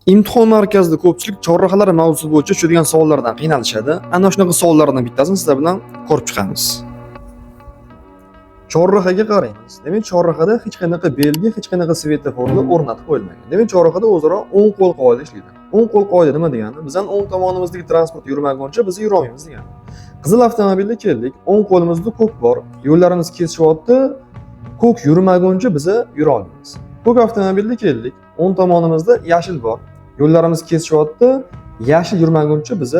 Imtihon markazida ko'pchilik chorrahalar mavzusi bo'yicha tushadigan savollardan qiynalishadi. Ana shunaqa savollardan bittasini sizlar bilan ko'rib chiqamiz. Chorrahaga qaraymiz. Demak, chorrahada hech qanaqa belgi, hech qanaqa svetoforlar o'rnatib qo'yilmagan. Demak, chorrahada o'zaro o'ng qo'l qoida ishlaydi. O'ng qo'l qoida nima degani? Bizdan o'ng tomonimizdagi transport yurmaguncha biz yura olmaymiz degani. Qizil avtomobilda keldik, o'ng qo'limizda ko'k bor, yo'llarimiz kesishyapti, ko'k yurmaguncha biz yura olmaymiz. Ko'k avtomobilda keldik, o'ng tomonimizda yashil bor. Yo'llarimiz kesishyapti, yashil yurmaguncha biz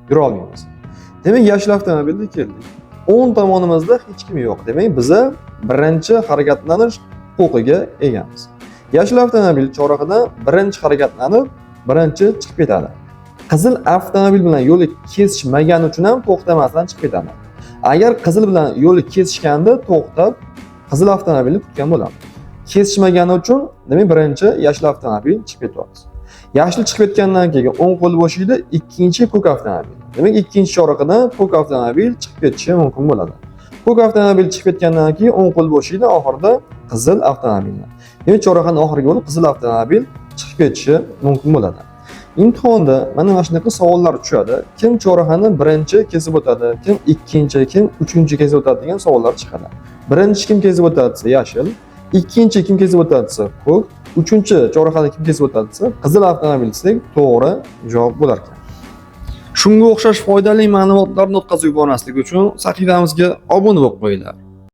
yura olmaymiz. Demak, yashil avtomobilda keldik. O'ng tomonimizda hech kim yo'q. Demak, biz birinchi harakatlanish huquqiga egamiz. Yashil avtomobil chorrahadan birinchi harakatlanib, birinchi chiqib ketadi. Qizil avtomobil bilan yo'lni kesishmagani uchun ham to'xtamasdan chiqib ketadi. Agar qizil bilan yo'lni kesishganda to'xtab, qizil avtomobilni kutgan bo'ladi. Kesishmagani uchun, demak, birinchi yashil avtomobil chiqib ketyapti. Yashil chiqib ketgandan keyin o'ng qo'l bo'shida ikkinchi ko'k avtomobil. Demak, ikkinchi chorrahadan ko'k avtomobil chiqib ketishi mumkin bo'ladi. Ko'k avtomobil chiqib ketgandan keyin o'ng qo'l bo'shida oxirida qizil avtomobil. Demak, chorrahaning oxirgi yo'li qizil avtomobil chiqib ketishi mumkin bo'ladi. Imtihonda mana shunaqa savollar tushadi. Kim chorrahani birinchi kesib o'tadi, kim ikkinchi, kim uchinchi kesib o'tadi degan savollar chiqadi. Birinchi kim kesib o'tadi desa yashil, ikkinchi kim kesib o'tadi desa ko'k, uchinchi chorrahani kim kesib o'tadi desa qizil avtomobil desak to'g'ri javob bo'lar ekan. Shunga o'xshash foydali ma'lumotlarni o'tkazib yubormaslik uchun sahifamizga obuna bo'lib qo'yinglar.